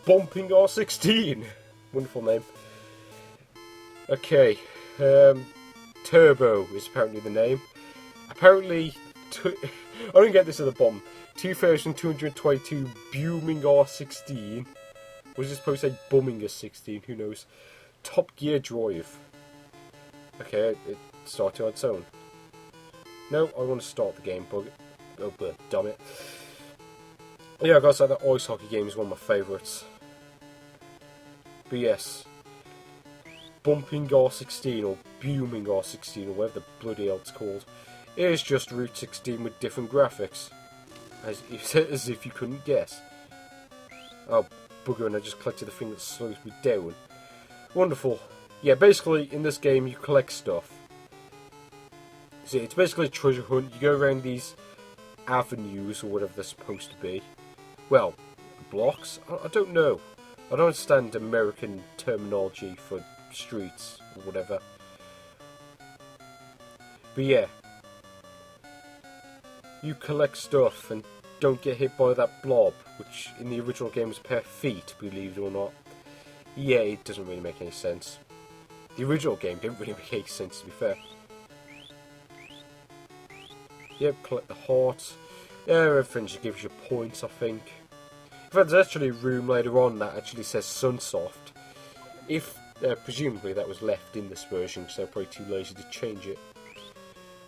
Bumping R16. Wonderful name. Okay, Turbo is apparently the name. Apparently, I don't get this at the bottom. 2222 Booming R16. Was it supposed to say Bumming R16? Who knows? Top Gear Drive. Okay, it started on its own. No, I want to start the game, but oh, damn it. Yeah, I gotta say that ice hockey game is one of my favourites. But yes, Bumping R16 or Booming R16 or whatever the bloody hell it's called, it is just Route 16 with different graphics. As if you couldn't guess. Oh, bugger, and I just collected the thing that slows me down. Wonderful. Yeah, basically, in this game, you collect stuff. See, it's basically a treasure hunt. You go around these avenues, or whatever they're supposed to be. Well, blocks? I don't know. I don't understand American terminology for streets, or whatever. But yeah. You collect stuff, and don't get hit by that blob, which in the original game was a pair of feet, believe it or not. Yeah, it doesn't really make any sense. The original game didn't really make any sense, to be fair. Yep, collect the heart. Yeah, everything just gives you points, I think. In fact, there's actually a room later on that actually says Sunsoft. If, presumably, that was left in this version, because they're probably too lazy to change it.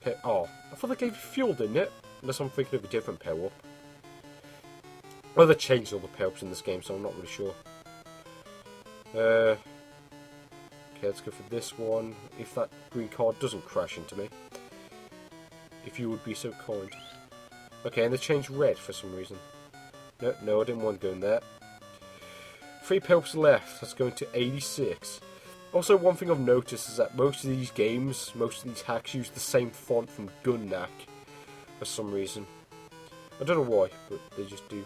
Okay, oh, I thought they gave you fuel, didn't it? Unless I'm thinking of a different power-up. Well, they changed all the power-ups in this game, so I'm not really sure. Okay, let's go for this one. If that green card doesn't crash into me. If you would be so kind. Okay, and they changed red for some reason. No, I didn't want to go in there. 3 power-ups left. That's going to 86. Also, one thing I've noticed is that most of these games, most of these hacks use the same font from Gunnak for some reason. I don't know why, but they just do.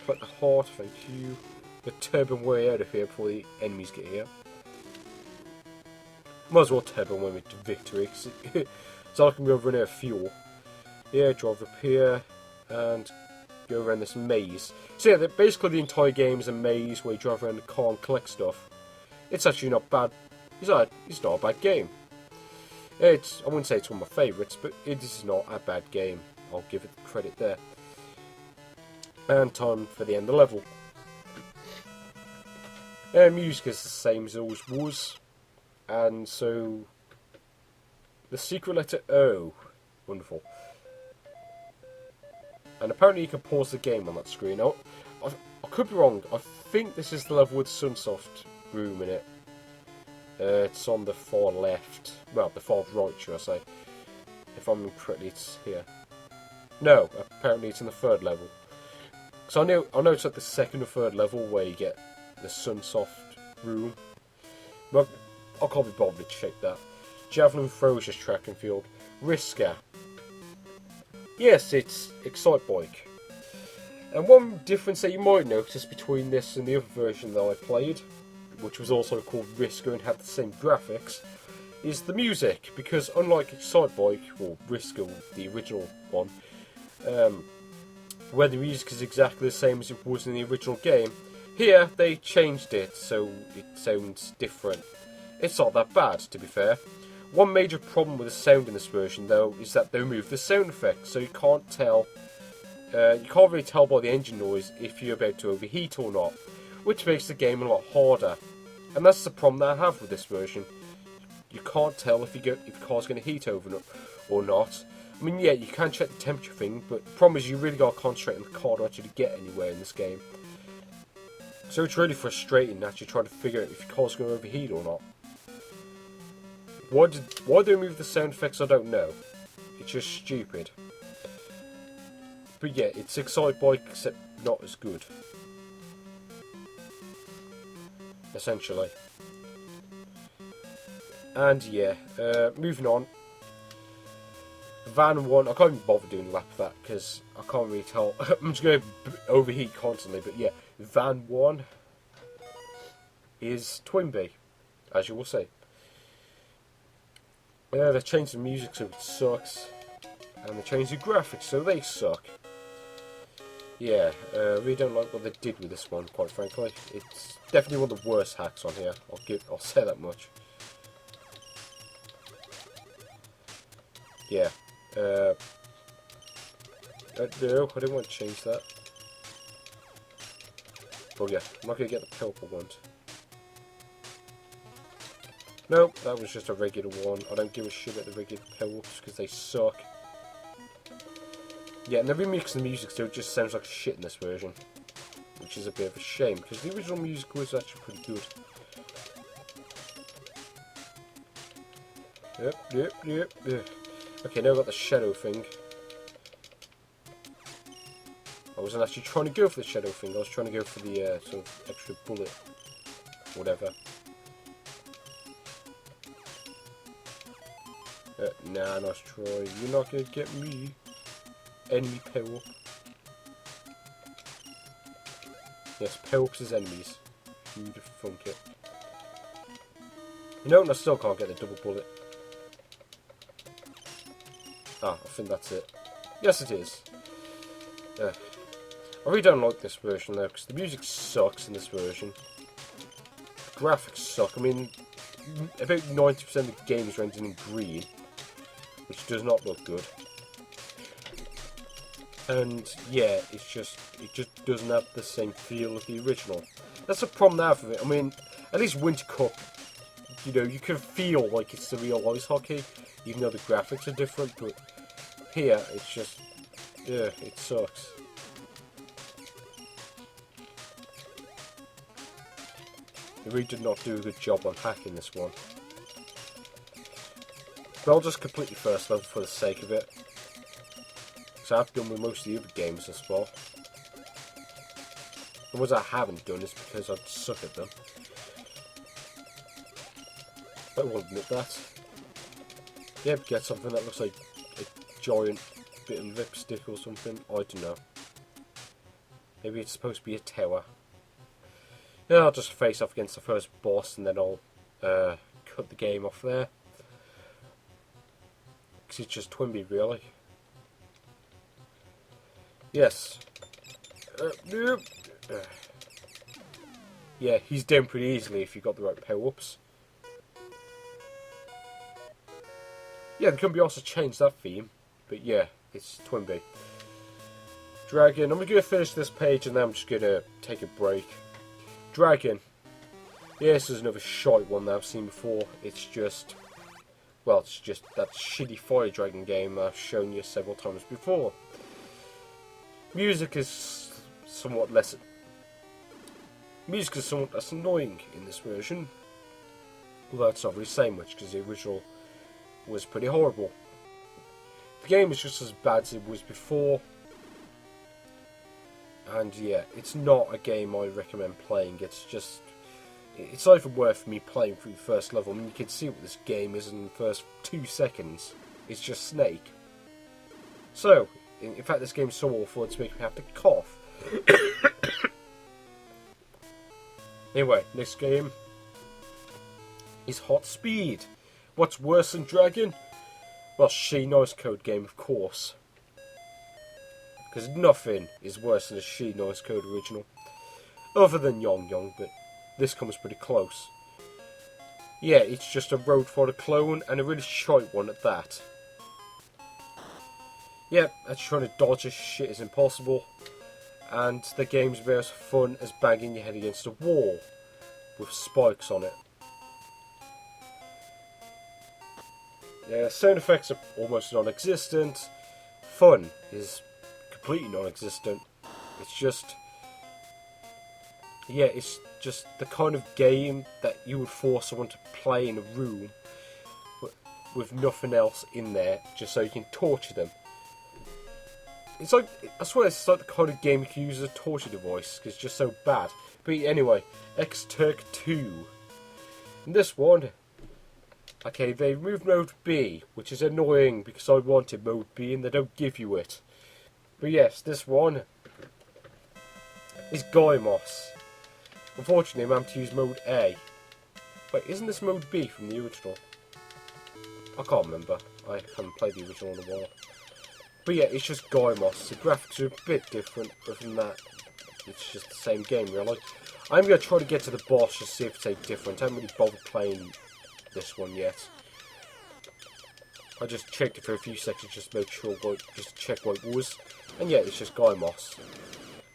Collect the heart, thank you. The turbo way out of here before the enemies get here. Might as well turbo way to victory, so I can go run out of fuel. Yeah, drive up here, and go around this maze. So yeah, basically the entire game is a maze where you drive around the car and collect stuff. It's actually not bad. It's not a bad game. I wouldn't say it's one of my favourites, but it is not a bad game. I'll give it the credit there. And time for the end of the level. Music is the same as it always was. And so, the secret letter O. Wonderful. And apparently you can pause the game on that screen. I could be wrong. I think this is the level with Sunsoft room in it. It's on the far left. Well, the far right, should I say. If I'm correctly, it's here. No, apparently it's in the 3rd level. So I know it's at the 2nd or 3rd level where you get the Sunsoft room. But I can't be bothered to check that. Javelin throws is track and field. Risker. Yes, it's Excitebike. And one difference that you might notice between this and the other version that I played, which was also called Risker and had the same graphics, is the music. Because unlike Excitebike, or Risker, the original one, where the music is exactly the same as it was in the original game, here they changed it so it sounds different. It's not that bad, to be fair. One major problem with the sound in this version, though, is that they removed the sound effects, so you can't tell. You can't really tell by the engine noise if you're about to overheat or not, which makes the game a lot harder. And that's the problem that I have with this version. You can't tell if the car's going to heat over or not. I mean, yeah, you can check the temperature thing, but the problem is you really got to concentrate on the car to actually get anywhere in this game. So it's really frustrating actually trying to figure out if your car's going to overheat or not. Why they remove the sound effects, I don't know. It's just stupid. But yeah, it's Excitebike, except not as good. Essentially. And yeah, moving on. Van 1, I can't even bother doing a lap of that, because I can't really tell. I'm just going to overheat constantly, but yeah. Van 1 is Twinbee, as you will see. They changed the music so it sucks, and they changed the graphics so they suck. Yeah, I really don't like what they did with this one, quite frankly. It's definitely one of the worst hacks on here. I'll say that much. Yeah. No, I didn't want to change that. But yeah, I'm not going to get the purple ones. Nope, that was just a regular one. I don't give a shit about the regular purples because they suck. Yeah, and the remix of the music still just sounds like shit in this version. Which is a bit of a shame, because the original music was actually pretty good. Yep. Okay, now I've got the shadow thing. I wasn't actually trying to go for the shadow thing, I was trying to go for the sort of extra bullet. Whatever. Nah, nice try. You're not gonna get me. Enemy power up. Yes, power ups as enemies. Who'd thunk it? You know, I still can't get the double bullet. Ah, I think that's it. Yes, it is. I really don't like this version though, because the music sucks in this version. The graphics suck. I mean, about 90% of the game is rendered in green, which does not look good. And yeah, it just doesn't have the same feel of the original. That's the problem I have with it. I mean, at least Winter Cup, you know, you can feel like it's the real ice hockey, even though the graphics are different. But here, it's just, yeah, it sucks. They really did not do a good job on hacking this one. But I'll just complete the first level for the sake of it. So I've done with most of the other games as well. The ones I haven't done is because I suck at them. I won't admit that. Yeah, get something that looks like a giant bit of lipstick or something. I don't know. Maybe it's supposed to be a tower. Yeah, I'll just face off against the first boss and then I'll cut the game off there. Because it's just Twinbee, really. Yes. Yeah, he's down pretty easily if you got the right power-ups. Yeah, they could be also changed that theme. But yeah, it's Twinbee. Dragon. I'm going to finish this page and then I'm just going to take a break. Dragon. Yeah, this is another shite one that I've seen before. It's just... well, it's just that shitty Fire Dragon game I've shown you several times before. Music is somewhat less annoying in this version. Although it's not really saying much because the original was pretty horrible. The game is just as bad as it was before. And yeah, it's not a game I recommend playing. It's not even worth me playing through the first level. I mean, you can see what this game is in the first 2 seconds. It's just Snake. So, in fact, this game's so awful it's making me have to cough. Anyway, next game is Hot Speed. What's worse than Dragon? Well, She Noise Code game, of course. Because nothing is worse than a She Noise Code original. Other than Yong Yong, but this comes pretty close. Yeah, it's just a Road for the clone, and a really shite one at that. Yep, trying to dodge as shit is impossible. And the game's about as fun as banging your head against a wall with spikes on it. Yeah, sound effects are almost non-existent. Fun is completely non-existent. It's just... yeah, it's just the kind of game that you would force someone to play in a room with nothing else in there, just so you can torture them. It's like, I swear it's like the kind of game you can use as a torture device, because it's just so bad. But anyway, X-Turk 2. And this one, okay, they removed Mode B, which is annoying because I wanted Mode B and they don't give you it. But yes, this one is Gaimos. Unfortunately, I'm having to use Mode A. Wait, isn't this Mode B from the original? I can't remember. I haven't played the original in a while. But yeah, it's just Gaia Moss. The graphics are a bit different, other than that, it's just the same game, really. I'm going to try to get to the boss, just see if it's any different. I haven't really bothered playing this one yet. I just checked it for a few seconds, just to make sure, just to check what it was. And yeah, it's just Gaia Moss.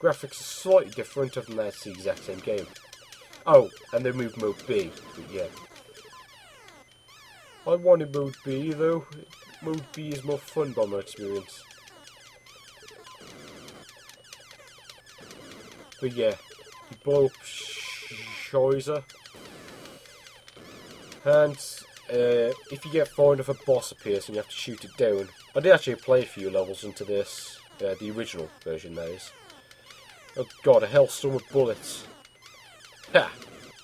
Graphics are slightly different, other than that, it's the exact same game. Oh, and they moved Mode B, but yeah. I wanted Mode B, though. Mode B is more fun by my experience. But yeah, you blow up Shiza. And if you get far enough, a boss appears and you have to shoot it down. I did actually play a few levels into this, the original version, that is. Oh god, a hellstorm of bullets. Ha!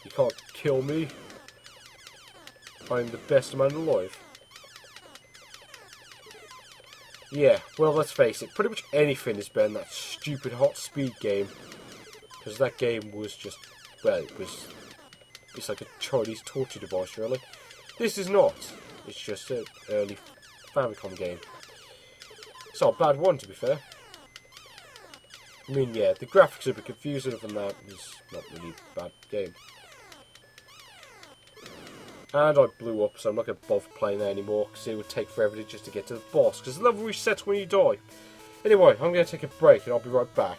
You can't kill me. I'm the best man alive. Yeah, well, let's face it, pretty much anything is better than that stupid Hot Speed game. Because that game was just, well, it's like a Chinese torture device, really. This is not. It's just an early Famicom game. It's not a bad one, to be fair. I mean, yeah, the graphics are a bit confusing, other than that, it's not really a bad game. And I blew up, so I'm not going to bother playing that anymore, because it would take forever just to get to the boss, because the level resets when you die. Anyway, I'm going to take a break, and I'll be right back.